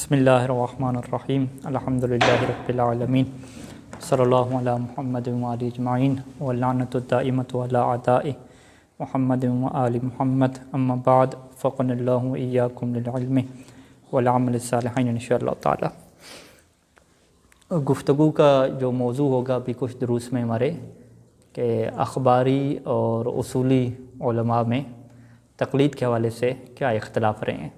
بسم اللہ الرحمن الرحیم الحمدللہ رب العالمین صلی اللہ علی محمد وآلہ اجمعین واللعنۃ الدائمۃ علی اعداء محمد وآل محمد اما بعد فقنا اللہ ایاکم للعلم والعمل الصالحین انشاءاللہ تعالی۔ گفتگو کا جو موضوع ہوگا ابھی کچھ دروس میں ہمارے کہ اخباری اور اصولی علماء میں تقلید کے حوالے سے کیا اختلاف رہے ہیں۔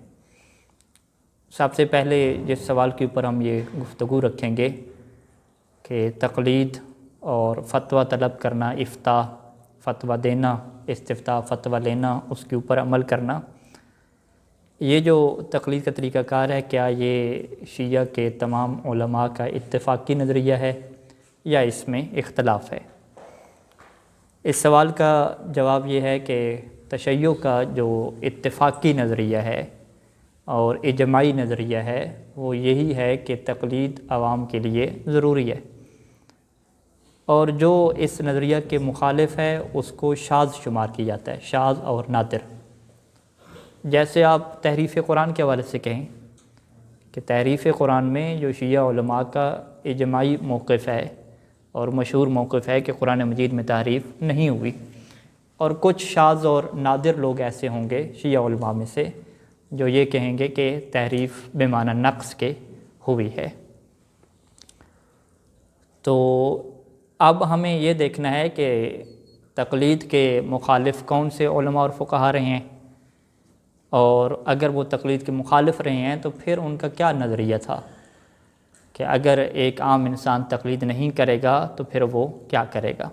سب سے پہلے جس سوال کے اوپر ہم یہ گفتگو رکھیں گے کہ تقلید اور فتویٰ طلب کرنا، افتاء فتویٰ دینا، استفتاء فتویٰ لینا، اس کے اوپر عمل کرنا، یہ جو تقلید کا طریقہ کار ہے کیا یہ شیعہ کے تمام علماء کا اتفاقی نظریہ ہے یا اس میں اختلاف ہے؟ اس سوال کا جواب یہ ہے کہ تشیع کا جو اتفاقی نظریہ ہے اور اجماعی نظریہ ہے وہ یہی ہے کہ تقلید عوام کے لیے ضروری ہے، اور جو اس نظریہ کے مخالف ہے اس کو شاذ شمار کیا جاتا ہے، شاذ اور نادر۔ جیسے آپ تحریف قرآن کے حوالے سے کہیں کہ تحریف قرآن میں جو شیعہ علماء کا اجماعی موقف ہے اور مشہور موقف ہے کہ قرآن مجید میں تحریف نہیں ہوئی، اور کچھ شاذ اور نادر لوگ ایسے ہوں گے شیعہ علماء میں سے جو یہ کہیں گے کہ تحریف بمعنی نقص کے ہوئی ہے۔ تو اب ہمیں یہ دیکھنا ہے کہ تقلید کے مخالف کون سے علماء اور فقہا رہے ہیں، اور اگر وہ تقلید کے مخالف رہے ہیں تو پھر ان کا کیا نظریہ تھا کہ اگر ایک عام انسان تقلید نہیں کرے گا تو پھر وہ کیا کرے گا۔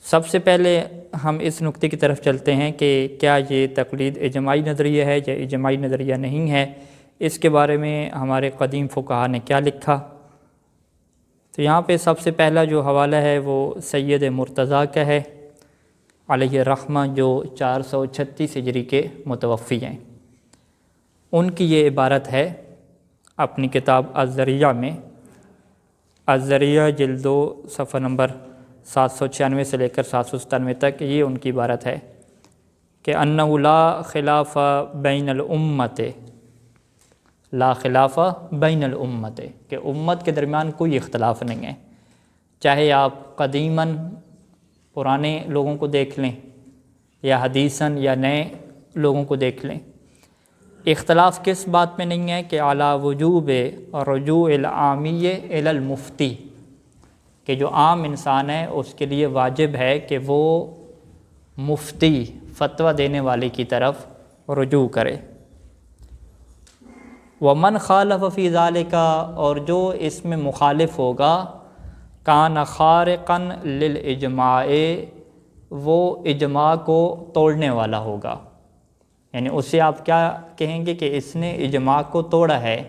سب سے پہلے ہم اس نقطے کی طرف چلتے ہیں کہ کیا یہ تقلید اجماعی نظریہ ہے یا اجماعی نظریہ نہیں ہے، اس کے بارے میں ہمارے قدیم فقہا نے کیا لکھا۔ تو یہاں پہ سب سے پہلا جو حوالہ ہے وہ سید مرتضیٰ کا ہے علیہ الرحمہ، جو 436 ہجری کے متوفی ہیں۔ ان کی یہ عبارت ہے اپنی کتاب الذریعہ میں، الذریعہ جلد 2 صفحہ نمبر 796 سے لے کر 797 تک، یہ ان کی عبارت ہے کہ انہ لا خلاف بین الامت، لا خلاف بین الامت، کہ امت کے درمیان کوئی اختلاف نہیں ہے، چاہے آپ قدیماً پرانے لوگوں کو دیکھ لیں یا حدیثاً یا نئے لوگوں کو دیکھ لیں۔ اختلاف کس بات میں نہیں ہے کہ علی وجوب رجوع العامی الی المفتی، کہ جو عام انسان ہے اس کے لیے واجب ہے کہ وہ مفتی فتویٰ دینے والے کی طرف رجوع کرے۔ ومن خالف فی ذالک، اور جو اس میں مخالف ہوگا، کان خارقا للاجماع، وہ اجماع کو توڑنے والا ہوگا، یعنی اسے آپ کیا کہیں گے کہ اس نے اجماع کو توڑا ہے،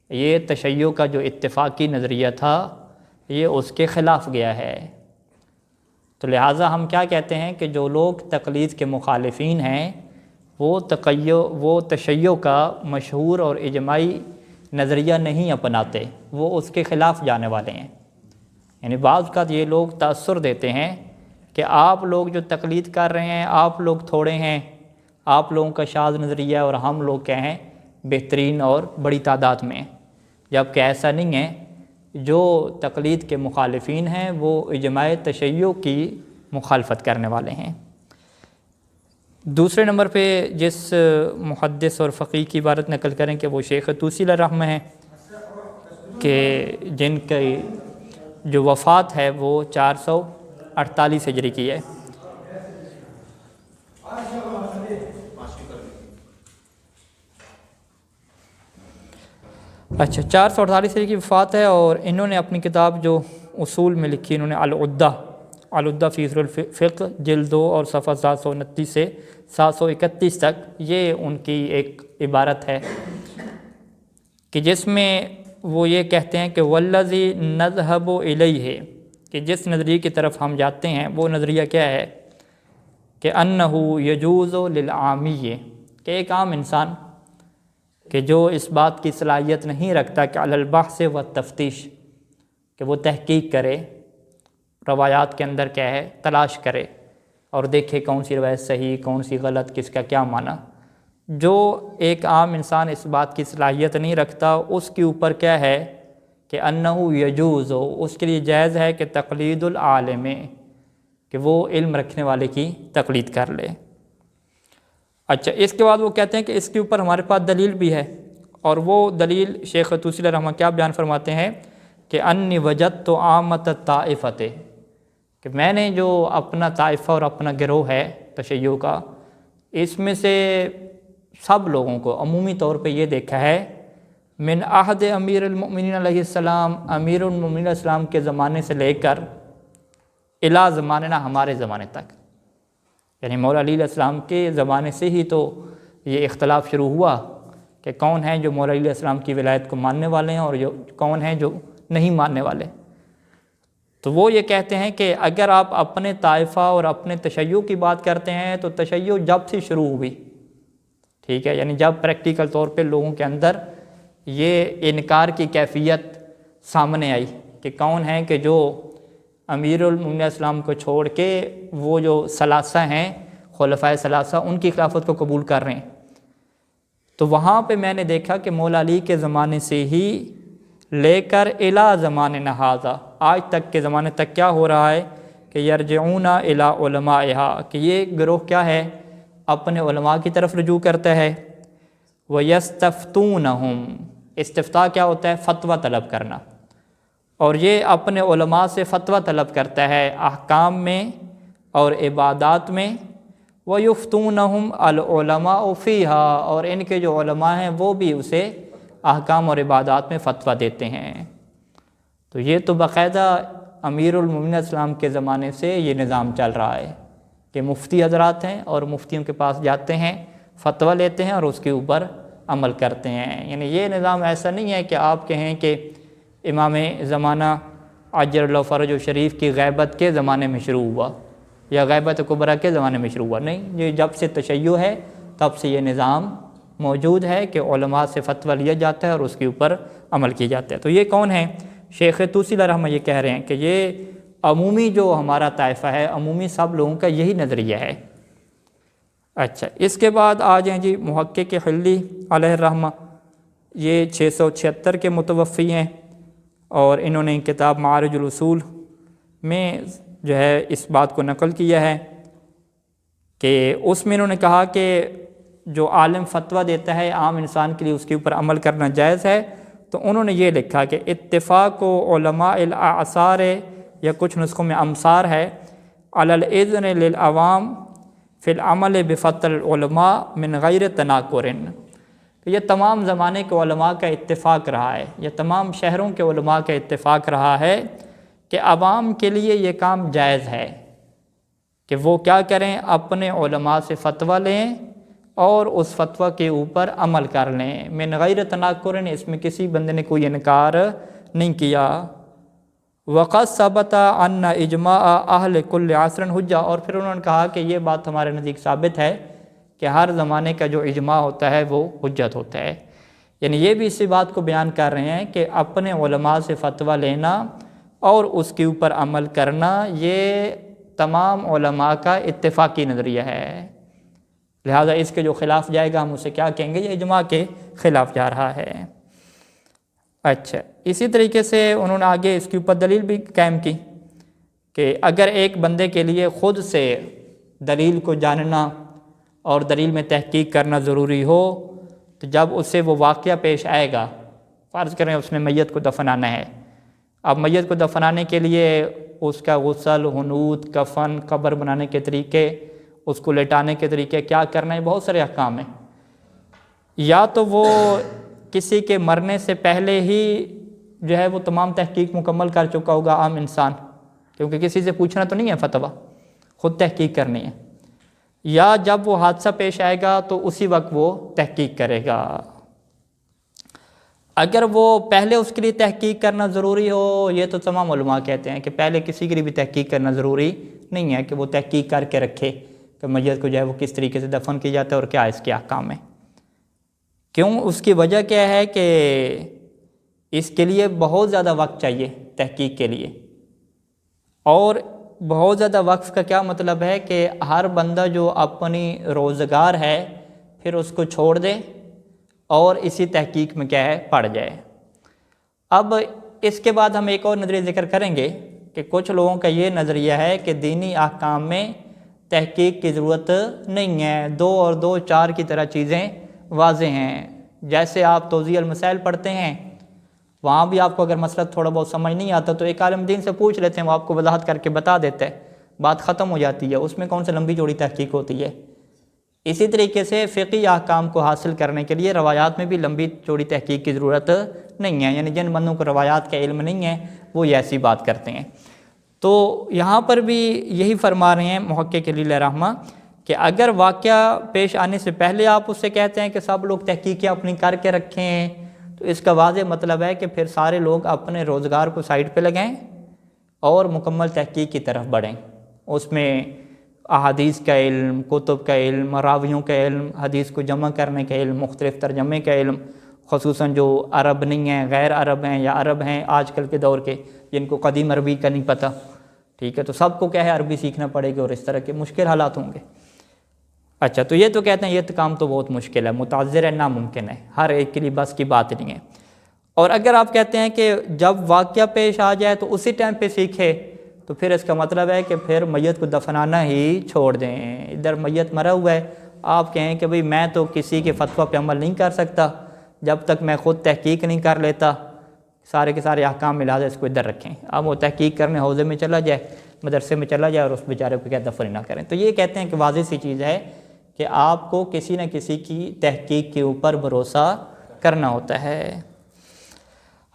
یہ تشیع کا جو اتفاقی نظریہ تھا یہ اس کے خلاف گیا ہے۔ تو لہٰذا ہم کیا کہتے ہیں کہ جو لوگ تقلید کے مخالفین ہیں وہ تشیع کا مشہور اور اجماعی نظریہ نہیں اپناتے، وہ اس کے خلاف جانے والے ہیں۔ یعنی بعض اوقات یہ لوگ تاثر دیتے ہیں کہ آپ لوگ جو تقلید کر رہے ہیں آپ لوگ تھوڑے ہیں، آپ لوگوں کا شاذ نظریہ اور ہم لوگ کیا ہیں بہترین اور بڑی تعداد میں، جبکہ ایسا نہیں ہے۔ جو تقلید کے مخالفین ہیں وہ اجماع تشیع کی مخالفت کرنے والے ہیں۔ دوسرے نمبر پہ جس محدث اور فقیہ کی عبارت نقل کریں کہ وہ شیخ طوسی علیہ الرحمہ ہیں، کہ جن کی جو وفات ہے وہ 448 ہجری کی ہے۔ اچھا، 448 ہجری کی وفات ہے، اور انہوں نے اپنی کتاب جو اصول میں لکھی انہوں نے العدہ فی اصول الفقہ جلد 2 اور صفحہ 729 سے 731 تک، یہ ان کی ایک عبارت ہے کہ جس میں وہ یہ کہتے ہیں کہ والذی نذهب الیہ، کہ جس نظریے کی طرف ہم جاتے ہیں وہ نظریہ کیا ہے کہ انہ یجوز للعامی، کہ ایک عام انسان کہ جو اس بات کی صلاحیت نہیں رکھتا کہ علی البحث والتفتیش، کہ وہ تحقیق کرے، روایات کے اندر کیا ہے تلاش کرے اور دیکھے کون سی روایت صحیح کون سی غلط، کس کا کیا معنی، جو ایک عام انسان اس بات کی صلاحیت نہیں رکھتا اس کے اوپر کیا ہے کہ انہو یجوز ہو، اس کے لیے جائز ہے کہ تقلید العالم، کہ وہ علم رکھنے والے کی تقلید کر لے۔ اچھا، اس کے بعد وہ کہتے ہیں کہ اس کے اوپر ہمارے پاس دلیل بھی ہے، اور وہ دلیل شیخ طوسی علیہ رحمہ کیا بیان فرماتے ہیں کہ انی وجدت عامۃ الطائفۃ، کہ میں نے جو اپنا طائفہ اور اپنا گروہ ہے تشیع کا، اس میں سے سب لوگوں کو عمومی طور پہ یہ دیکھا ہے من عہد امیر المؤمنین علیہ السلام، امیر المؤمنین علیہ السلام کے زمانے سے لے کر الی زماننا، ہمارے زمانے تک، یعنی مولا علی علیہ السلام کے زمانے سے ہی تو یہ اختلاف شروع ہوا کہ کون ہیں جو مولا علی علیہ السلام کی ولایت کو ماننے والے ہیں اور کون ہیں جو نہیں ماننے والے۔ تو وہ یہ کہتے ہیں کہ اگر آپ اپنے طائفہ اور اپنے تشیع کی بات کرتے ہیں تو تشیع جب سے شروع ہوئی، ٹھیک ہے، یعنی جب پریکٹیکل طور پہ لوگوں کے اندر یہ انکار کی کیفیت سامنے آئی کہ کون ہیں کہ جو امیر المؤمنین السلام کو چھوڑ کے وہ جو ثلاثہ ہیں خلفائے ثلاثہ، ان کی خلافت کو قبول کر رہے ہیں۔ تو وہاں پہ میں نے دیکھا کہ مولا علی کے زمانے سے ہی لے کر الی زماننا ھذا، آج تک کے زمانے تک کیا ہو رہا ہے کہ یرجعون الی علمائہا، کہ یہ گروہ کیا ہے، اپنے علماء کی طرف رجوع کرتا ہے۔ وَيَسْتَفْتُونَهُمْ، استفتاء کیا ہوتا ہے، فتویٰ طلب کرنا، اور یہ اپنے علماء سے فتویٰ طلب کرتا ہے احکام میں اور عبادات میں۔ وَيُفْتُونَهُمْ الْعُلَمَاءُ فِيهَا، اور ان کے جو علماء ہیں وہ بھی اسے احکام اور عبادات میں فتویٰ دیتے ہیں۔ تو یہ تو باقاعدہ امیر المؤمنین السلام کے زمانے سے یہ نظام چل رہا ہے کہ مفتی حضرات ہیں اور مفتیوں کے پاس جاتے ہیں، فتویٰ لیتے ہیں اور اس کے اوپر عمل کرتے ہیں۔ یعنی یہ نظام ایسا نہیں ہے کہ آپ کہیں کہ امام زمانہ عجل اللہ فرج شریف کی غیبت کے زمانے میں شروع ہوا یا غیبت کبریٰ کے زمانے میں شروع ہوا، نہیں، یہ جب سے تشیع ہے تب سے یہ نظام موجود ہے کہ علماء سے فتویٰ لیا جاتا ہے اور اس کے اوپر عمل کیا جاتا ہے۔ تو یہ کون ہیں؟ شیخ طوسی علیہ رحمہ یہ کہہ رہے ہیں کہ یہ عمومی جو ہمارا طائفہ ہے، عمومی سب لوگوں کا یہی نظریہ ہے۔ اچھا، اس کے بعد آ جائیں جی محقق حلی علیہ الرحمہ، یہ 676 کے متوفی ہیں، اور انہوں نے کتاب معارج الاصول میں جو ہے اس بات کو نقل کیا ہے کہ اس میں انہوں نے کہا کہ جو عالم فتویٰ دیتا ہے عام انسان کے لیے اس کے اوپر عمل کرنا جائز ہے۔ تو انہوں نے یہ لکھا کہ اتفاق و علماء الاعصار، یا کچھ نسخوں میں امصار ہے، علی الاذن للعوام فی العمل بفتوی العلماء من غیر تناکر، کہ یہ تمام زمانے کے علماء کا اتفاق رہا ہے، یہ تمام شہروں کے علماء کا اتفاق رہا ہے کہ عوام کے لیے یہ کام جائز ہے کہ وہ کیا کریں، اپنے علماء سے فتویٰ لیں اور اس فتویٰ کے اوپر عمل کر لیں، من غیر تناکر، اس میں کسی بندے نے کوئی انکار نہیں کیا۔ وقد ثبت ان اجماع اہل کل عصر حجہ، اور پھر انہوں نے کہا کہ یہ بات ہمارے نزدیک ثابت ہے کہ ہر زمانے کا جو اجماع ہوتا ہے وہ حجت ہوتا ہے۔ یعنی یہ بھی اسی بات کو بیان کر رہے ہیں کہ اپنے علماء سے فتویٰ لینا اور اس کے اوپر عمل کرنا یہ تمام علماء کا اتفاقی نظریہ ہے، لہٰذا اس کے جو خلاف جائے گا ہم اسے کیا کہیں گے، یہ اجماع کے خلاف جا رہا ہے۔ اچھا، اسی طریقے سے انہوں نے آگے اس کے اوپر دلیل بھی قائم کی کہ اگر ایک بندے کے لیے خود سے دلیل کو جاننا اور دلیل میں تحقیق کرنا ضروری ہو تو جب اس سے وہ واقعہ پیش آئے گا، فرض کریں اس نے میت کو دفنانا ہے، اب میت کو دفنانے کے لیے اس کا غسل، حنوط، کفن، قبر بنانے کے طریقے، اس کو لٹانے کے طریقے، کیا کرنا ہے، بہت سارے احکام ہیں۔ یا تو وہ کسی کے مرنے سے پہلے ہی جو ہے وہ تمام تحقیق مکمل کر چکا ہوگا عام انسان، کیونکہ کسی سے پوچھنا تو نہیں ہے فتویٰ، خود تحقیق کرنی ہے، یا جب وہ حادثہ پیش آئے گا تو اسی وقت وہ تحقیق کرے گا۔ اگر وہ پہلے اس کے لیے تحقیق کرنا ضروری ہو، یہ تو تمام علماء کہتے ہیں کہ پہلے کسی کے لیے بھی تحقیق کرنا ضروری نہیں ہے کہ وہ تحقیق کر کے رکھے کہ میت کو جو ہے وہ کس طریقے سے دفن کی جاتا ہے اور کیا اس کے احکام ہیں۔ کیوں؟ اس کی وجہ کیا ہے کہ اس کے لیے بہت زیادہ وقت چاہیے تحقیق کے لیے، اور بہت زیادہ وقت کا کیا مطلب ہے کہ ہر بندہ جو اپنی روزگار ہے پھر اس کو چھوڑ دے اور اسی تحقیق میں کیا ہے پڑ جائے۔ اب اس کے بعد ہم ایک اور نظریہ ذکر کریں گے کہ کچھ لوگوں کا یہ نظریہ ہے کہ دینی احکام میں تحقیق کی ضرورت نہیں ہے، 2 اور 2 4 کی طرح چیزیں واضح ہیں۔ جیسے آپ توضیح المسائل پڑھتے ہیں، وہاں بھی آپ کو اگر مسئلہ تھوڑا بہت سمجھ نہیں آتا تو ایک عالم دین سے پوچھ لیتے ہیں، وہ آپ کو وضاحت کر کے بتا دیتا ہے، بات ختم ہو جاتی ہے، اس میں کون سے لمبی چوڑی تحقیق ہوتی ہے۔ اسی طریقے سے فقہی احکام کو حاصل کرنے کے لیے روایات میں بھی لمبی چوڑی تحقیق کی ضرورت نہیں ہے، یعنی جن بندوں کو روایات کا علم نہیں ہے وہ یہ ایسی بات کرتے ہیں۔ تو یہاں پر بھی یہی فرما رہے ہیں محقق علی رحمہ کہ اگر واقعہ پیش آنے سے پہلے آپ اس سے کہتے ہیں کہ سب لوگ تحقیقیں اپنی کر کے رکھیں، تو اس کا واضح مطلب ہے کہ پھر سارے لوگ اپنے روزگار کو سائڈ پہ لگائیں اور مکمل تحقیق کی طرف بڑھیں، اس میں احادیث کا علم، کتب کا علم، راویوں کا علم، حدیث کو جمع کرنے کا علم، مختلف ترجمے کا علم، خصوصاً جو عرب نہیں ہیں، غیر عرب ہیں یا عرب ہیں آج کل کے دور کے جن کو قدیم عربی کا نہیں پتہ، ٹھیک ہے، تو سب کو کیا ہے عربی سیکھنا پڑے گی اور اس طرح کے مشکل حالات ہوں گے۔ اچھا، تو یہ تو کہتے ہیں یہ کام تو بہت مشکل ہے، متعذر ہے، ناممکن ہے، ہر ایک کے لیے بس کی بات نہیں ہے۔ اور اگر آپ کہتے ہیں کہ جب واقعہ پیش آ جائے تو اسی ٹائم پہ سیکھے، تو پھر اس کا مطلب ہے کہ پھر میت کو دفنانا ہی چھوڑ دیں۔ ادھر میت مرا ہوا ہے، آپ کہیں کہ بھئی میں تو کسی کے فتویٰ پہ عمل نہیں کر سکتا جب تک میں خود تحقیق نہیں کر لیتا، سارے کے سارے احکام ملا دے، اس کو ادھر رکھیں، اب وہ تحقیق کرنے حوضے میں چلا جائے، مدرسے میں چلا جائے اور اس بیچارے کو کیا دفن نہ کریں۔ تو یہ کہتے ہیں کہ واضح سی چیز ہے کہ آپ کو کسی نہ کسی کی تحقیق کے اوپر بھروسہ کرنا ہوتا ہے۔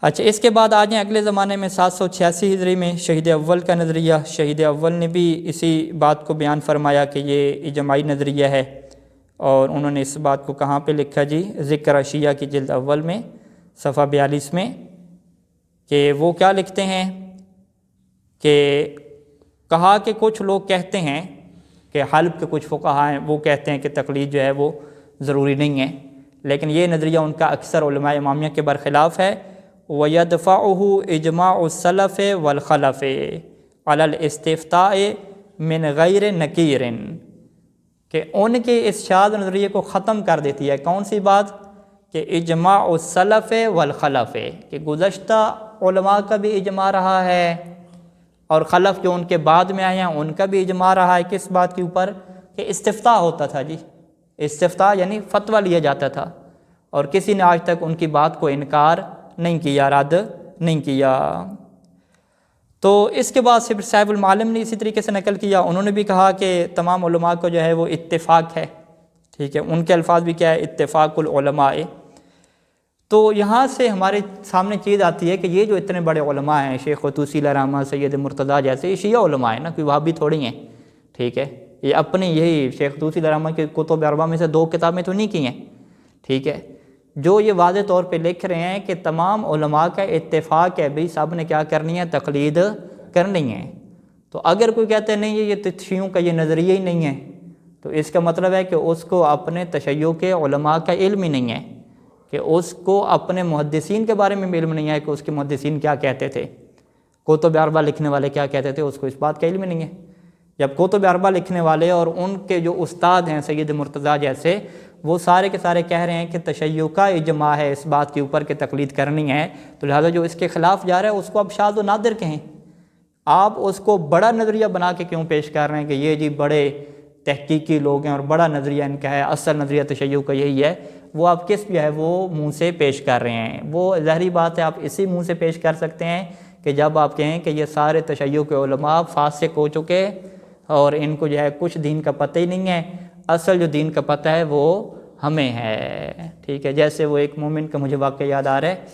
اچھا، اس کے بعد آ جائیں اگلے زمانے میں 786 ہجری میں شہید اول کا نظریہ۔ شہید اول نے بھی اسی بات کو بیان فرمایا کہ یہ اجماعی نظریہ ہے، اور انہوں نے اس بات کو کہاں پہ لکھا جی، ذکر شیعہ کی جلد اول میں صفحہ 42 میں، کہ وہ کیا لکھتے ہیں کہ کہا کہ کچھ لوگ کہتے ہیں کہ حلب کے کچھ فقہاء ہیں، وہ کہتے ہیں کہ تقلید جو ہے وہ ضروری نہیں ہے، لیکن یہ نظریہ ان کا اکثر علماء امامیہ کے برخلاف ہے۔ وَيَدْفَعُهُ إِجْمَاعُ السَّلَفِ وَالْخَلَفِ عَلَى الْإِسْتِفْتَاءِ مِنْ غَيْرِ نَكِيرٍ، کہ ان کے اس شاذ نظریے کو ختم کر دیتی ہے۔ کون سی بات؟ کہ اجماع السلف والخلف، کہ گزشتہ علماء کا بھی اجماع رہا ہے اور خلف جو ان کے بعد میں آئے ہیں ان کا بھی اجماع رہا ہے۔ کس بات کے اوپر؟ کہ استفتاء ہوتا تھا جی، استفتاء یعنی فتویٰ لیا جاتا تھا، اور کسی نے آج تک ان کی بات کو انکار نہیں کیا، رد نہیں کیا۔ تو اس کے بعد صاحب المعالم نے اسی طریقے سے نقل کیا، انہوں نے بھی کہا کہ تمام علماء کو جو ہے وہ اتفاق ہے، ٹھیک ہے، ان کے الفاظ بھی کیا ہے، اتفاق العلماء۔ تو یہاں سے ہمارے سامنے چیز آتی ہے کہ یہ جو اتنے بڑے علماء ہیں، شیخ طوسی علیہ رحمہ، سید مرتضیٰ جیسے، یہ شیعہ علماء ہیں نا، کوئی وہابی تھوڑی ہیں، ٹھیک ہے، یہ اپنی یہی شیخ طوسی علیہ رحمہ کے کتب اربعہ میں سے 2 کتابیں تو نہیں کی ہیں، ٹھیک ہے، جو یہ واضح طور پہ لکھ رہے ہیں کہ تمام علماء کا اتفاق ہے بھئی سب نے کیا کرنی ہے، تقلید کرنی ہے۔ تو اگر کوئی کہتا ہے نہیں یہ شیعوں کا یہ نظریہ ہی نہیں ہے، تو اس کا مطلب ہے کہ اس کو اپنے تشیع کے علماء کا علم ہی نہیں ہے، کہ اس کو اپنے محدثین کے بارے میں علم نہیں ہے کہ اس کے محدثین کیا کہتے تھے، کتب اربعہ لکھنے والے کیا کہتے تھے، اس کو اس بات کا علم ہی نہیں ہے۔ جب کتب اربعہ لکھنے والے اور ان کے جو استاد ہیں سید مرتضیٰ جیسے، وہ سارے کے سارے کہہ رہے ہیں کہ تشیع کا اجماع ہے اس بات کے اوپر کہ تقلید کرنی ہے، تو لہذا جو اس کے خلاف جا رہا ہے اس کو اب شاذ و نادر کہیں، آپ اس کو بڑا نظریہ بنا کے کیوں پیش کر رہے ہیں کہ یہ جی بڑے تحقیقی لوگ ہیں اور بڑا نظریہ ان کا ہے، اصل نظریہ تشیع کا یہی ہے، وہ آپ کس جو ہے وہ منہ سے پیش کر رہے ہیں؟ وہ ظاہری بات ہے آپ اسی منہ سے پیش کر سکتے ہیں کہ جب آپ کہیں کہ یہ سارے تشیع کے علماء فاسق ہو چکے اور ان کو جو ہے کچھ دین کا پتہ ہی نہیں ہے، اصل جو دین کا پتہ ہے وہ ہمیں ہے، ٹھیک ہے۔ جیسے وہ ایک مومن کا مجھے واقعہ یاد آ رہا ہے،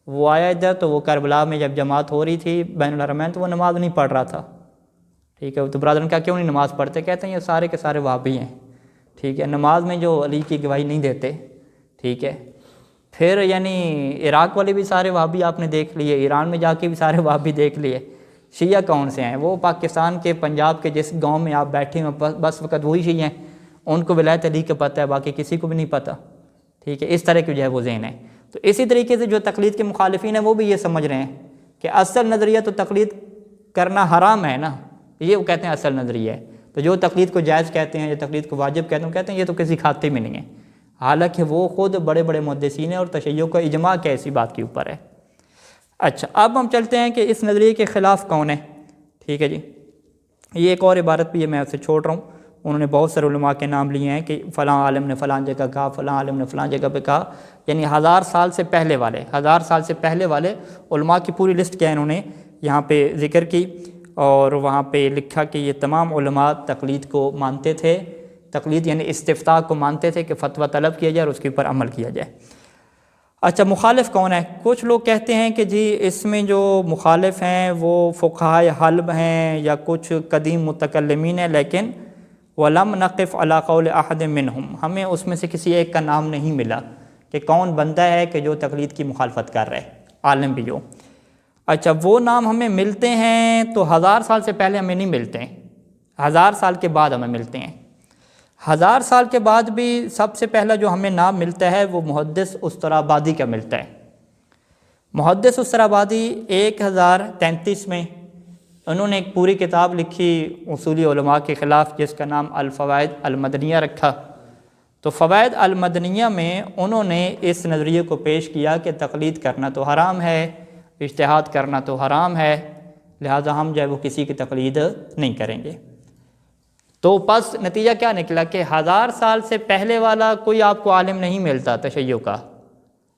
وہ آیا ادھر تو وہ کربلا میں جب جماعت ہو رہی تھی بین الحرمین، تو وہ نماز نہیں پڑھ رہا تھا، ٹھیک ہے، تو برادران کہا کیوں نہیں نماز پڑھتے؟ کہتے ہیں یہ سارے کے سارے وہابی ہیں، ٹھیک ہے، نماز میں جو علی کی گواہی نہیں دیتے، ٹھیک ہے، پھر یعنی عراق والے بھی سارے وہابی آپ نے دیکھ لیے، ایران میں جا کے بھی سارے وہابی دیکھ لیے، شیعہ کون سے ہیں؟ وہ پاکستان کے پنجاب کے جس گاؤں میں آپ بیٹھے ہیں بس وقت وہی شیعہ ہیں، ان کو ولایت علی کا پتہ ہے، باقی کسی کو بھی نہیں پتہ، ٹھیک ہے، اس طرح کی جو ہے وہ ذہن ہے۔ تو اسی طریقے سے جو تقلید کے مخالفین ہیں وہ بھی یہ سمجھ رہے ہیں کہ اصل نظریہ تو تقلید کرنا حرام ہے نا، یہ وہ کہتے ہیں اصل نظریہ ہے، تو جو تقلید کو جائز کہتے ہیں یا تقلید کو واجب کہتے ہیں، وہ کہتے ہیں یہ تو کسی کھاتے میں نہیں ہے، حالانکہ وہ خود بڑے بڑے محدثین ہیں اور تشیع کا اجماع کیسی بات کے اوپر ہے۔ اچھا، اب ہم چلتے ہیں کہ اس نظریے کے خلاف کون ہے۔ ٹھیک ہے جی، یہ ایک اور عبارت بھی ہے، میں اسے چھوڑ رہا ہوں۔ انہوں نے بہت سارے علماء کے نام لیے ہیں کہ فلاں عالم نے فلاں جگہ کہا، فلاں عالم نے فلاں جگہ پہ کہا، یعنی 1000 سال سے پہلے والے 1000 سال سے پہلے والے علماء کی پوری لسٹ کیا انہوں نے یہاں پہ ذکر کی، اور وہاں پہ لکھا کہ یہ تمام علماء تقلید کو مانتے تھے، تقلید یعنی استفتاء کو مانتے تھے کہ فتویٰ طلب کیا جائے اور اس کے اوپر عمل کیا جائے۔ اچھا، مخالف کون ہے؟ کچھ لوگ کہتے ہیں کہ جی اس میں جو مخالف ہیں وہ فقہائے حلب ہیں یا کچھ قدیم متکلمین ہیں، لیکن وَلَمْ نَقِفْ عَلَىٰ قَوْلِ أَحَدٍ مِّنْهُمْ، ہمیں اس میں سے کسی ایک کا نام نہیں ملا کہ کون بندہ ہے کہ جو تقلید کی مخالفت کر رہے، عالم بھی ہو۔ اچھا، وہ نام ہمیں ملتے ہیں تو 1000 سال سے پہلے ہمیں نہیں ملتے ہیں، 1000 سال کے بعد ہمیں ملتے ہیں۔ 1000 سال کے بعد بھی سب سے پہلا جو ہمیں نام ملتا ہے وہ محدث استرابادی کا ملتا ہے۔ محدث استرابادی 1033 میں انہوں نے ایک پوری کتاب لکھی اصولی علماء کے خلاف، جس کا نام الفوائد المدنیہ رکھا۔ تو فوائد المدنیہ میں انہوں نے اس نظریے کو پیش کیا کہ تقلید کرنا تو حرام ہے، اجتہاد کرنا تو حرام ہے، لہٰذا ہم جو ہے وہ کسی کی تقلید نہیں کریں گے۔ تو پس نتیجہ کیا نکلا کہ 1000 سال سے پہلے والا کوئی آپ کو عالم نہیں ملتا تشیع کا،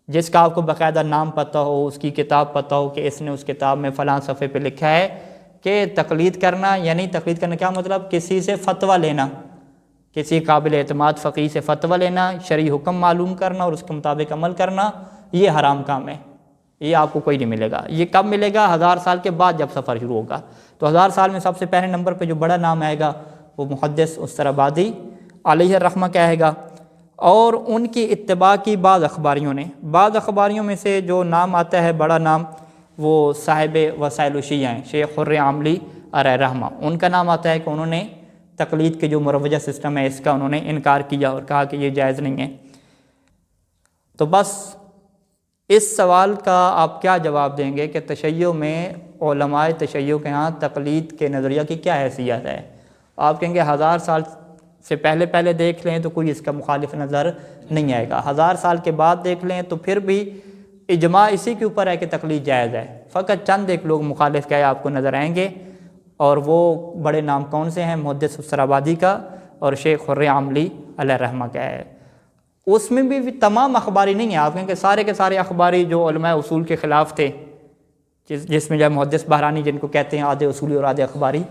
جس کا آپ کو باقاعدہ نام پتہ ہو، اس کی کتاب پتہ ہو کہ اس نے اس کتاب میں فلاں صفحے پہ لکھا ہے کہ تقلید کرنا، یعنی تقلید کرنا کیا مطلب؟ کسی سے فتویٰ لینا، کسی قابل اعتماد فقیہ سے فتویٰ لینا، شرعی حکم معلوم کرنا اور اس کے مطابق عمل کرنا، یہ حرام کام ہے، یہ آپ کو کوئی نہیں ملے گا۔ یہ کب ملے گا؟ 1000 سال کے بعد جب سفر شروع ہوگا۔ تو 1000 سال میں سب سے پہلے نمبر پہ جو بڑا نام آئے گا وہ محدث استرابادی علیہ الرحمہ کا آئے گا، اور ان کی اتباع کی بعض اخباریوں میں سے جو نام آتا ہے بڑا نام، وہ صاحب وسائل الشیعہ ہیں، شیخ خر عاملی علیہ الرحمہ، ان کا نام آتا ہے کہ انہوں نے تقلید کے جو مروجہ سسٹم ہے اس کا انہوں نے انکار کیا اور کہا کہ یہ جائز نہیں ہے۔ تو بس اس سوال کا آپ کیا جواب دیں گے کہ تشیع میں علماء تشیع کے ہاں تقلید کے نظریہ کی کیا حیثیت ہے؟ آپ کہیں گے 1000 سال سے پہلے دیکھ لیں تو کوئی اس کا مخالف نظر نہیں آئے گا، 1000 سال کے بعد دیکھ لیں تو پھر بھی اجماع اسی کے اوپر ہے کہ تقلید جائز ہے، فقط چند ایک لوگ مخالف کیا ہے آپ کو نظر آئیں گے، اور وہ بڑے نام کون سے ہیں؟ محدث استرابادی کا اور شیخ خر عاملی علیہ الرحمہ کا ہے۔ اس میں بھی تمام اخباری نہیں ہیں، آپ کہیں کہ سارے کے سارے اخباری جو علماء اصول کے خلاف تھے، جس میں جو محدث بحرانی جن کو کہتے ہیں آدھے اصولی اور آدھے اخباری،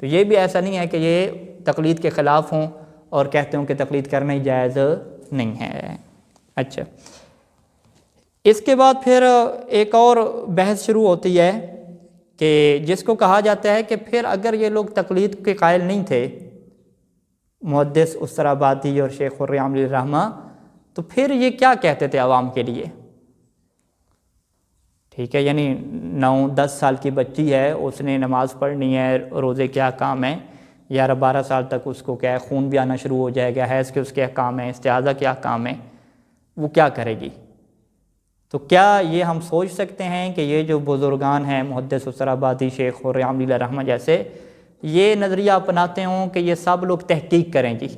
تو یہ بھی ایسا نہیں ہے کہ یہ تقلید کے خلاف ہوں اور کہتے ہوں کہ تقلید کرنا ہی جائز نہیں ہے۔ اچھا، اس کے بعد پھر ایک اور بحث شروع ہوتی ہے کہ جس کو کہا جاتا ہے کہ پھر اگر یہ لوگ تقلید کے قائل نہیں تھے، محدث استرابادی اور شیخ خر عاملی الرحمہ، تو پھر یہ کیا کہتے تھے عوام کے لیے؟ ٹھیک ہے، یعنی 9-10 سال کی بچی ہے، اس نے نماز پڑھنی ہے، روزے کیا کام ہے، 11-12 سال تک اس کو کیا ہے خون بھی آنا شروع ہو جائے گا، حیض کے اس کے احکام ہیں، استحاضہ کیا کام ہے، وہ کیا کرے گی؟ تو کیا یہ ہم سوچ سکتے ہیں کہ یہ جو بزرگان ہیں محدث استرابادی، شیخ خر عاملی علیہ الرحمہ جیسے، یہ نظریہ اپناتے ہوں کہ یہ سب لوگ تحقیق کریں جی،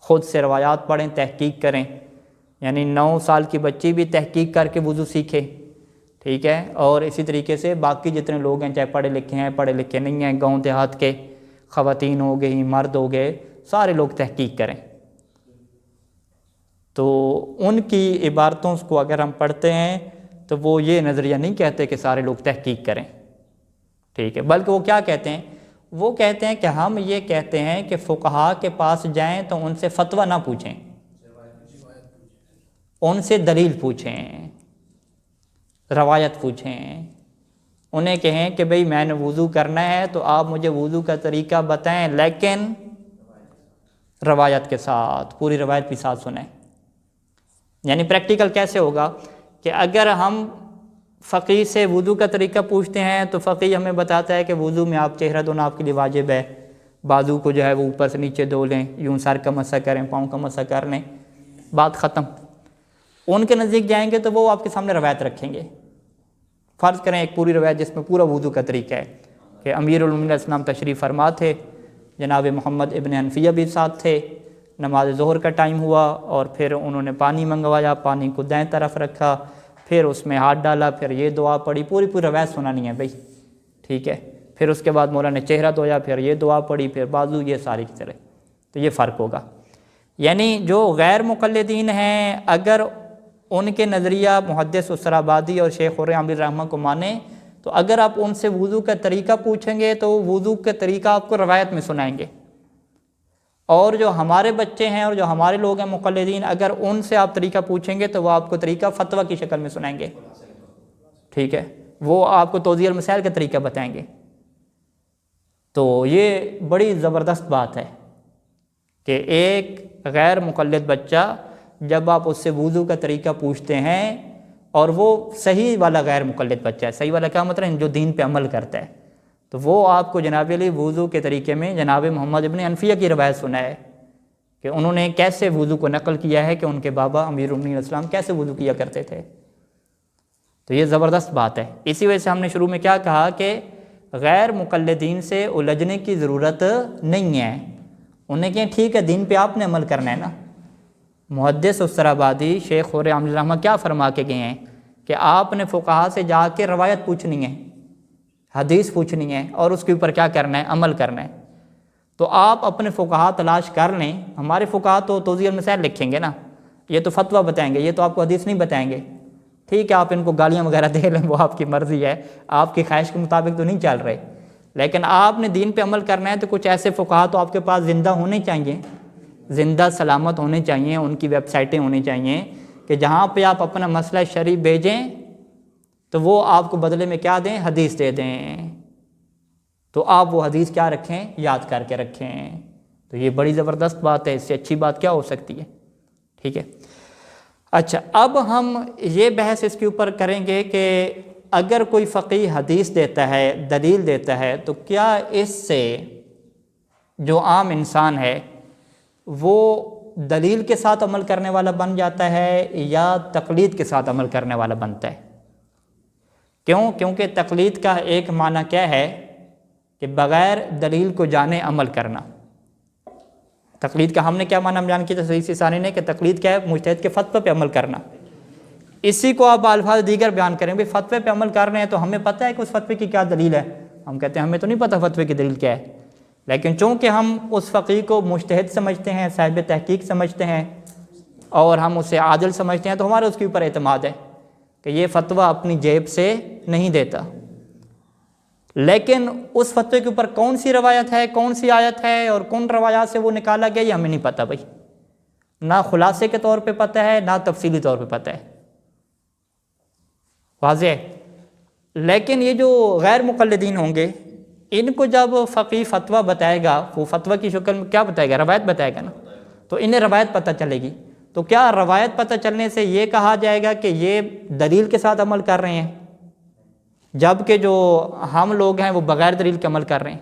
خود سے روایات پڑھیں، تحقیق کریں، یعنی 9 سال کی بچی بھی تحقیق کر کے وضو سیکھے، ٹھیک ہے، اور اسی طریقے سے باقی جتنے لوگ ہیں، چاہے پڑھے لکھے ہیں پڑھے لکھے نہیں ہیں، گاؤں دیہات کے خواتین ہو گئی، مرد ہو گئے، سارے لوگ تحقیق کریں۔ تو ان کی عبارتوں کو اگر ہم پڑھتے ہیں تو وہ یہ نظریہ نہیں کہتے کہ سارے لوگ تحقیق کریں، ٹھیک ہے، بلکہ وہ کیا کہتے ہیں؟ وہ کہتے ہیں کہ ہم یہ کہتے ہیں کہ فقہاء کے پاس جائیں تو ان سے فتویٰ نہ پوچھیں، ان سے دلیل پوچھیں، روایت پوچھیں، انہیں کہیں کہ بھئی میں نے وضو کرنا ہے تو آپ مجھے وضو کا طریقہ بتائیں، لیکن روایت کے ساتھ، پوری روایت کے ساتھ سنیں۔ یعنی پریکٹیکل کیسے ہوگا کہ اگر ہم فقیہ سے وضو کا طریقہ پوچھتے ہیں تو فقیہ ہمیں بتاتا ہے کہ وضو میں آپ چہرہ دھونا آپ کے لیے واجب ہے، بازو کو جو ہے وہ اوپر سے نیچے دھو لیں، یوں سر کا مسح کریں، پاؤں کا مسح کر لیں، بات ختم۔ ان کے نزدیک جائیں گے تو وہ آپ کے سامنے روایت رکھیں گے، فرض کریں ایک پوری روایت جس میں پورا وضو کا طریقہ ہے کہ امیر المومنین علیہ السلام تشریف فرما تھے، جناب محمد ابن حنفیہ بھی ساتھ تھے، نماز ظہر کا ٹائم ہوا اور پھر انہوں نے پانی منگوایا، پانی کو دائیں طرف رکھا، پھر اس میں ہاتھ ڈالا، پھر یہ دعا پڑھی، پوری روایت سنانی ہے بھائی، ٹھیک ہے۔ پھر اس کے بعد مولانا نے چہرہ دھویا، پھر یہ دعا پڑھی، پھر بازو، یہ ساری کی طرح، تو یہ فرق ہوگا۔ یعنی جو غیر مقلدین ہیں، اگر ان کے نظریہ محدث اسرابادی اور شیخ خرم عامل رحمہ کو مانیں، تو اگر آپ ان سے وضو کا طریقہ پوچھیں گے تو وضو کا طریقہ آپ کو روایت میں سنائیں گے، اور جو ہمارے بچے ہیں اور جو ہمارے لوگ ہیں مقلدین، اگر ان سے آپ طریقہ پوچھیں گے تو وہ آپ کو طریقہ فتویٰ کی شکل میں سنائیں گے، ٹھیک ہے، وہ آپ کو توضیح المسائل کا طریقہ بتائیں گے۔ تو یہ بڑی زبردست بات ہے کہ ایک غیر مقلد بچہ جب آپ اس سے وضو کا طریقہ پوچھتے ہیں، اور وہ صحیح والا غیر مقلد بچہ ہے، صحیح والا کیا مطلب، جو دین پہ عمل کرتا ہے، تو وہ آپ کو جناب علی وضو کے طریقے میں جناب محمد ابن انفیہ کی روایت سنائے کہ انہوں نے کیسے وضو کو نقل کیا ہے کہ ان کے بابا امیر المومنین السلام کیسے وضو کیا کرتے تھے۔ تو یہ زبردست بات ہے۔ اسی وجہ سے ہم نے شروع میں کیا کہا کہ غیر مقلدین سے الجھنے کی ضرورت نہیں ہے، انہیں کہیں ٹھیک ہے دین پہ آپ نے عمل کرنا ہے نا۔ محدث اسرابادی شیخ خرم عامل رحمہ کیا فرما کے گئے ہیں کہ آپ نے فقہا سے جا کے روایت پوچھنی ہے، حدیث پوچھنی ہے، اور اس کے اوپر کیا کرنا ہے، عمل کرنا ہے۔ تو آپ اپنے فقہا تلاش کر لیں، ہمارے فقہا تو توضیح المسائل لکھیں گے نا، یہ تو فتویٰ بتائیں گے، یہ تو آپ کو حدیث نہیں بتائیں گے، ٹھیک ہے، آپ ان کو گالیاں وغیرہ دے لیں، وہ آپ کی مرضی ہے، آپ کی خواہش کے مطابق تو نہیں چل رہے، لیکن آپ نے دین پہ عمل کرنا ہے تو کچھ ایسے فقہا تو آپ کے پاس زندہ ہونے چاہیے، زندہ سلامت ہونے چاہیے، ان کی ویب سائٹیں ہونی چاہیے کہ جہاں پہ آپ اپنا مسئلہ شرعی بھیجیں تو وہ آپ کو بدلے میں کیا دیں، حدیث دے دیں، تو آپ وہ حدیث کیا رکھیں، یاد کر کے رکھیں۔ تو یہ بڑی زبردست بات ہے، اس سے اچھی بات کیا ہو سکتی ہے، ٹھیک ہے۔ اچھا، اب ہم یہ بحث اس کے اوپر کریں گے کہ اگر کوئی فقیہ حدیث دیتا ہے، دلیل دیتا ہے، تو کیا اس سے جو عام انسان ہے وہ دلیل کے ساتھ عمل کرنے والا بن جاتا ہے یا تقلید کے ساتھ عمل کرنے والا بنتا ہے؟ کیونکہ تقلید کا ایک معنی کیا ہے کہ بغیر دلیل کو جانے عمل کرنا۔ تقلید کا ہم نے کیا معنی بیان کیا تھا صحیح سے ثانی نے، کہ تقلید کیا ہے، مجتہد کے فتوے پہ عمل کرنا۔ اسی کو آپ الفاظ دیگر بیان کریں، بھئی فتوے پہ عمل کر رہے ہیں تو ہمیں پتہ ہے کہ اس فتوے کی کیا دلیل ہے، ہم کہتے ہیں ہمیں تو نہیں پتہ فتوے کی دلیل کیا ہے، لیکن چونکہ ہم اس فقیہ کو مجتہد سمجھتے ہیں، صاحب تحقیق سمجھتے ہیں، اور ہم اسے عادل سمجھتے ہیں، تو ہمارا اس کے اوپر اعتماد ہے کہ یہ فتویٰ اپنی جیب سے نہیں دیتا۔ لیکن اس فتوے کے اوپر کون سی روایت ہے، کون سی آیت ہے، اور کون روایات سے وہ نکالا گیا، یہ ہمیں نہیں پتہ بھائی، نہ خلاصے کے طور پہ پتہ ہے، نہ تفصیلی طور پہ پتہ ہے، واضح ہے۔ لیکن یہ جو غیر مقلدین ہوں گے، ان کو جب فقیہ فتویٰ بتائے گا، وہ فتویٰ کی شکل میں کیا بتائے گا، روایت بتائے گا نا، تو انہیں روایت پتہ چلے گی۔ تو کیا روایت پتہ چلنے سے یہ کہا جائے گا کہ یہ دلیل کے ساتھ عمل کر رہے ہیں، جبکہ جو ہم لوگ ہیں وہ بغیر دلیل کے عمل کر رہے ہیں،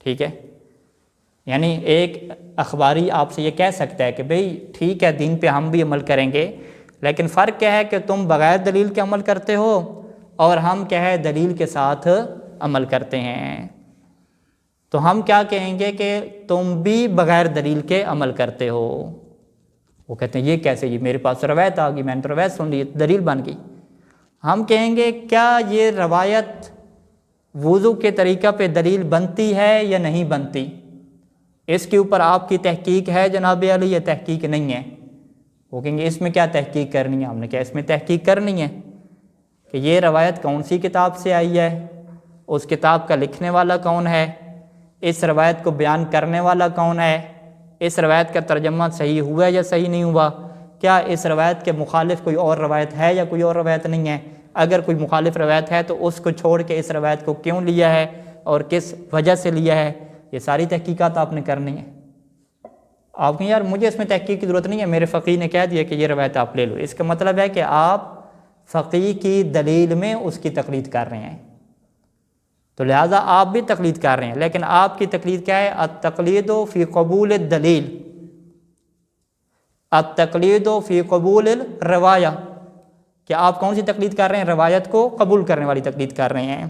ٹھیک ہے؟ یعنی ایک اخباری آپ سے یہ کہہ سکتا ہے کہ بھئی ٹھیک ہے دین پہ ہم بھی عمل کریں گے، لیکن فرق کیا ہے کہ تم بغیر دلیل کے عمل کرتے ہو اور ہم کیا ہے دلیل کے ساتھ عمل کرتے ہیں۔ تو ہم کیا کہیں گے کہ تم بھی بغیر دلیل کے عمل کرتے ہو۔ وہ کہتے ہیں یہ کیسے، یہ میرے پاس روایت آ گئی، میں نے تو روایت سن لی، دلیل بن گئی۔ ہم کہیں گے کیا یہ روایت وضو کے طریقہ پہ دلیل بنتی ہے یا نہیں بنتی، اس کے اوپر آپ کی تحقیق ہے جناب علی یا تحقیق نہیں ہے؟ وہ کہیں گے اس میں کیا تحقیق کرنی ہے؟ ہم نے کیا اس میں تحقیق کرنی ہے کہ یہ روایت کون سی کتاب سے آئی ہے، اس کتاب کا لکھنے والا کون ہے، اس روایت کو بیان کرنے والا کون ہے، اس روایت کا ترجمہ صحیح ہوا یا صحیح نہیں ہوا، کیا اس روایت کے مخالف کوئی اور روایت ہے یا کوئی اور روایت نہیں ہے، اگر کوئی مخالف روایت ہے تو اس کو چھوڑ کے اس روایت کو کیوں لیا ہے اور کس وجہ سے لیا ہے، یہ ساری تحقیقات آپ نے کرنی ہے۔ آپ کہیں یار مجھے اس میں تحقیق کی ضرورت نہیں ہے، میرے فقیہ نے کہہ دیا کہ یہ روایت آپ لے لو، اس کا مطلب ہے کہ آپ فقیہ کی دلیل میں اس کی تقلید کر رہے ہیں، تو لہٰذا آپ بھی تقلید کر رہے ہیں، لیکن آپ کی تقلید کیا ہے؟ التقلید فی قبول الدلیل، التقلید فی قبول الروایہ، کہ آپ کون سی تقلید کر رہے ہیں؟ روایت کو قبول کرنے والی تقلید کر رہے ہیں۔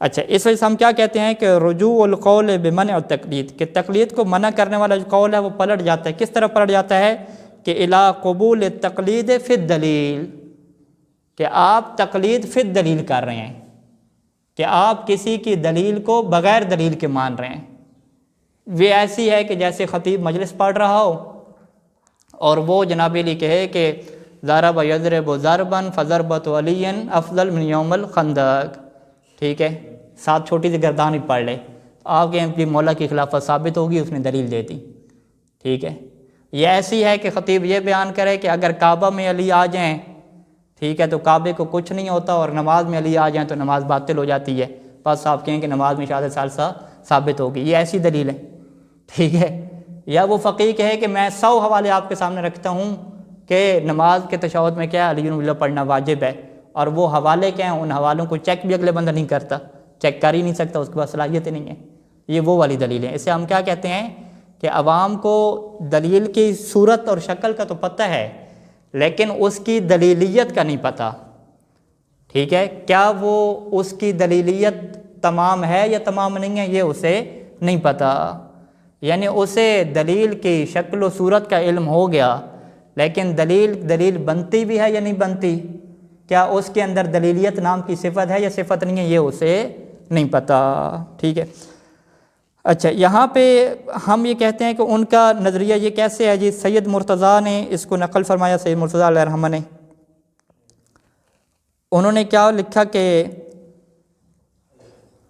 اچھا، اس وجہ سے ہم کیا کہتے ہیں کہ رجوع القول بمنع التقلید، کہ تقلید کو منع کرنے والا جو قول ہے وہ پلٹ جاتا ہے. کس طرح پلٹ جاتا ہے؟ کہ الی قبول التقلید فی الدلیل، کہ آپ تقلید فی الدلیل کر رہے ہیں، کہ آپ کسی کی دلیل کو بغیر دلیل کے مان رہے ہیں. وہ ایسی ہے کہ جیسے خطیب مجلس پڑھ رہا ہو اور وہ جناب علی کہے کہ ضرب یضرب ضربا فضربۃ علی افضل من یوم الخندق، ٹھیک ہے، ساتھ چھوٹی سی گردان ہی پڑھ لے، آپ کے جی مولا کی خلافت ثابت ہوگی، اس نے دلیل دے دی، ٹھیک ہے. یہ ایسی ہے کہ خطیب یہ بیان کرے کہ اگر کعبہ میں علی آ جائیں، ٹھیک ہے، تو کعبے کو کچھ نہیں ہوتا، اور نماز میں علی آ جائیں تو نماز باطل ہو جاتی ہے، بس آپ کہیں کہ نماز میں شہادت ثالثہ ثابت ہوگی. یہ ایسی دلیل ہے، ٹھیک ہے. یا وہ فقیہ کہے کہ میں 100 حوالے آپ کے سامنے رکھتا ہوں کہ نماز کے تشہد میں کیا علی اللہ پڑھنا واجب ہے، اور وہ حوالے کیا ہیں، ان حوالوں کو چیک بھی اگلے بندہ نہیں کرتا، چیک کر ہی نہیں سکتا، اس کے پاس صلاحیت ہی نہیں ہے. یہ وہ والی دلیل ہے. اسے ہم کیا کہتے ہیں کہ عوام کو دلیل کی صورت اور شکل کا تو پتہ ہے، لیکن اس کی دلیلیت کا نہیں پتہ، ٹھیک ہے. کیا وہ اس کی دلیلیت تمام ہے یا تمام نہیں ہے، یہ اسے نہیں پتہ. یعنی اسے دلیل کی شکل و صورت کا علم ہو گیا، لیکن دلیل بنتی بھی ہے یا نہیں بنتی، کیا اس کے اندر دلیلیت نام کی صفت ہے یا صفت نہیں ہے، یہ اسے نہیں پتہ، ٹھیک ہے. اچھا، یہاں پہ ہم یہ کہتے ہیں کہ ان کا نظریہ یہ کیسے ہے جی. سید مرتضیٰ نے اس کو نقل فرمایا، سید مرتضیٰ علیہ الرحمہ نے، انہوں نے کیا لکھا کہ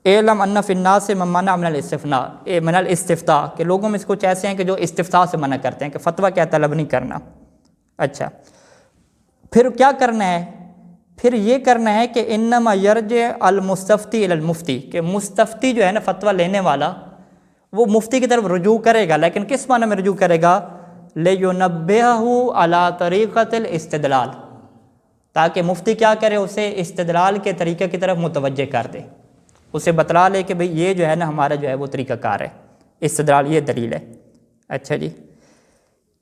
اعلم ان فی الناس من منع من الاستفتاء، کہ لوگوں میں کچھ ایسے ہیں کہ جو استفتاء سے منع کرتے ہیں، کہ فتویٰ کیا طلب نہیں کرنا. اچھا، پھر کیا کرنا ہے؟ پھر یہ کرنا ہے کہ انما یرجع المستفتی الی المفتی، کہ مستفتی جو ہے نا، فتویٰ لینے والا، وہ مفتی کی طرف رجوع کرے گا، لیکن کس معنی میں رجوع کرے گا؟ لِيُنَبِّهَهُ عَلَىٰ طَرِيقَةِ الْاِسْتِدْلَالِ، تاکہ مفتی کیا کرے، اسے استدلال کے طریقے کی طرف متوجہ کر دے، اسے بتلا لے کہ بھئی یہ جو ہے نا ہمارا جو ہے وہ طریقہ کار ہے، استدلال یہ دلیل ہے. اچھا جی،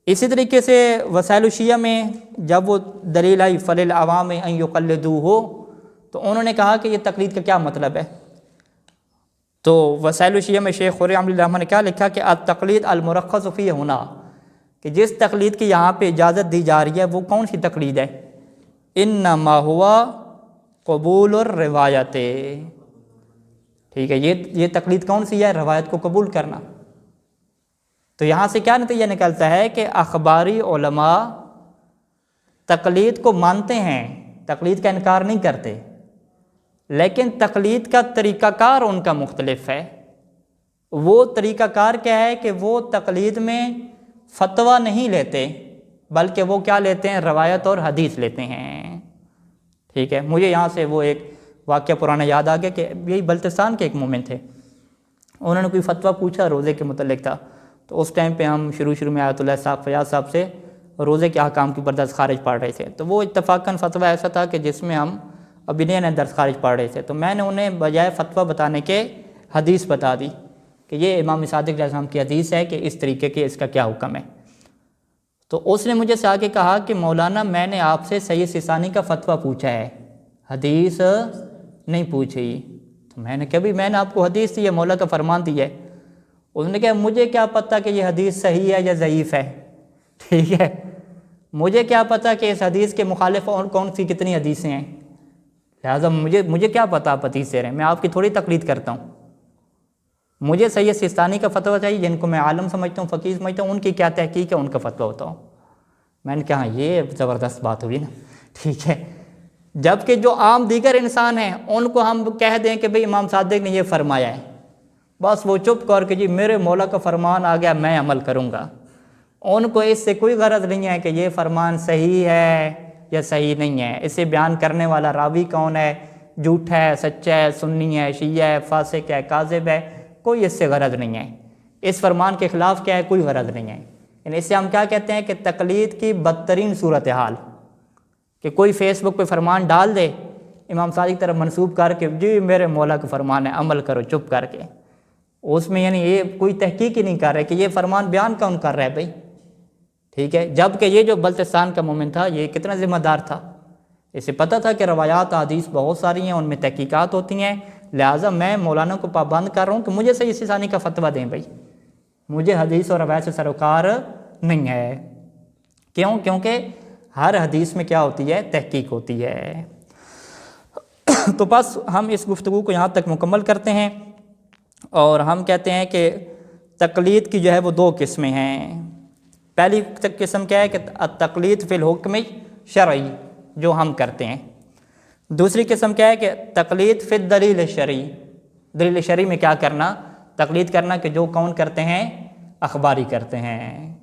اسی طریقے سے وسائل الشیعہ میں جب وہ دلیل آئی فَلِلْعَوَامِ أَن يُقَلِّدُوهُ، تو انہوں نے کہا کہ یہ تقلید کا کیا مطلب ہے. تو وسائل الشیعہ میں شیخ خورِ عمل الرحمٰن نے کیا لکھا کہ التقلید المرخص فی ہنا، کہ جس تقلید کی یہاں پہ اجازت دی جا رہی ہے وہ کون سی تقلید ہے؟ انما ہوا قبول الروایت، ٹھیک ہے. یہ تقلید کون سی ہے؟ روایت کو قبول کرنا. تو یہاں سے کیا نتیجہ نکلتا ہے کہ اخباری علماء تقلید کو مانتے ہیں، تقلید کا انکار نہیں کرتے، لیکن تقلید کا طریقہ کار ان کا مختلف ہے. وہ طریقہ کار کیا ہے کہ وہ تقلید میں فتویٰ نہیں لیتے، بلکہ وہ کیا لیتے ہیں؟ روایت اور حدیث لیتے ہیں، ٹھیک ہے. مجھے یہاں سے وہ ایک واقعہ پرانا یاد آ گیا کہ یہی بلتستان کے ایک مومن تھے، انہوں نے کوئی فتویٰ پوچھا، روزے کے متعلق تھا. تو اس ٹائم پہ ہم شروع میں آیت اللہ صاحب فیاض صاحب سے روزے کے احکام کی درس خارج پڑھ رہے تھے. تو وہ اتفاقاً فتویٰ ایسا تھا کہ جس میں ہم ابھی نئے درس خارج پڑھ رہے تھے. تو میں نے انہیں بجائے فتویٰ بتانے کے حدیث بتا دی کہ یہ امام صادق علیہ السلام کی حدیث ہے کہ اس طریقے کے اس کا کیا حکم ہے. تو اس نے مجھے سے آ کے کہا کہ مولانا میں نے آپ سے سید سیستانی کا فتویٰ پوچھا ہے، حدیث نہیں پوچھی. تو میں نے کہا بھی میں نے آپ کو حدیث دی ہے، مولا کا فرمان دی ہے. انہوں نے کہا مجھے کیا پتہ کہ یہ حدیث صحیح ہے یا ضعیف ہے، ٹھیک ہے، مجھے کیا پتہ کہ اس حدیث کے مخالف اور کون سی کتنی حدیثیں ہیں، لہٰذا مجھے کیا پتہ آپ حدیث دے رہے ہیں، میں آپ کی تھوڑی تقلید کرتا ہوں. مجھے سید سیستانی کا فتویٰ چاہیے، جن کو میں عالم سمجھتا ہوں، فقیہ سمجھتا ہوں، ان کی کیا تحقیق ہے، ان کا فتویٰ ہوتا ہوں. میں نے کہا یہ زبردست بات ہوئی نا، ٹھیک ہے. جبکہ جو عام دیگر انسان ہیں ان کو ہم کہہ دیں کہ بھئی امام صادق نے یہ فرمایا ہے، بس وہ چپ کر کے جی میرے مولا کا فرمان آ گیا میں عمل کروں گا. ان کو اس سے کوئی غرض نہیں ہے کہ یہ فرمان صحیح ہے یا صحیح نہیں ہے، اسے بیان کرنے والا راوی کون ہے، جھوٹا ہے، سچا ہے، سنی ہے، شیعہ ہے، فاسق ہے، کاذب ہے، کوئی اس سے غرض نہیں ہے. اس فرمان کے خلاف کیا ہے، کوئی غرض نہیں ہے. یعنی اس سے ہم کیا کہتے ہیں کہ تقلید کی بدترین صورتحال، کہ کوئی فیس بک پہ فرمان ڈال دے امام صادق کی طرف منسوب کر کے جی میرے مولا کا فرمان ہے عمل کرو چپ کر کے، اس میں یعنی یہ کوئی تحقیق ہی نہیں کر رہے کہ یہ فرمان بیان کون کر رہا ہے بھائی، ٹھیک ہے. جبکہ یہ جو بلتستان کا مومن تھا یہ کتنا ذمہ دار تھا، اسے پتہ تھا کہ روایات حدیث بہت ساری ہیں، ان میں تحقیقات ہوتی ہیں، لہٰذا میں مولانا کو پابند کر رہا ہوں کہ مجھے صحیح ثانی کا فتویٰ دیں بھائی، مجھے حدیث اور روایت سے سروکار نہیں ہے۔ کیوں؟ کیونکہ ہر حدیث میں کیا ہوتی ہے؟ تحقیق ہوتی ہے۔ تو بس ہم اس گفتگو کو یہاں تک مکمل کرتے ہیں، اور ہم کہتے ہیں کہ تقلید کی جو ہے وہ دو قسمیں ہیں۔ پہلی قسم کیا ہے کہ تقلید فی الحکم شرعی، جو ہم کرتے ہیں۔ دوسری قسم کیا ہے کہ تقلید فی الدلیل شرعی، دلیل شرعی میں کیا کرنا؟ تقلید کرنا کہ جو کون کرتے ہیں؟ اخباری کرتے ہیں۔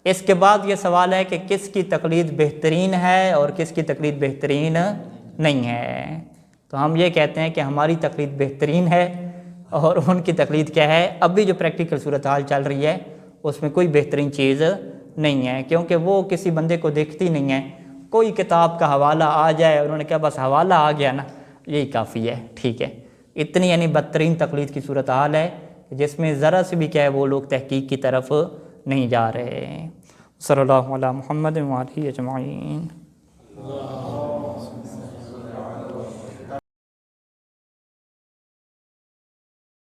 اس کے بعد یہ سوال ہے کہ کس کی تقلید بہترین ہے اور کس کی تقلید بہترین نہیں ہے۔ تو ہم یہ کہتے ہیں کہ ہماری تقلید بہترین ہے، اور ان کی تقلید کیا ہے؟ اب بھی جو پریکٹیکل صورتحال چل رہی ہے اس میں کوئی بہترین چیز نہیں ہے، کیونکہ وہ کسی بندے کو دیکھتی نہیں ہے۔ کوئی کتاب کا حوالہ آ جائے، انہوں نے کہا بس حوالہ آ گیا نا، یہی کافی ہے، ٹھیک ہے۔ اتنی یعنی بدترین تقلید کی صورتحال ہے جس میں ذرا سے بھی کیا ہے وہ لوگ تحقیق کی طرف نہیں جا رہے۔ صلی اللہ علیہ محمد و آلہ اجمعین۔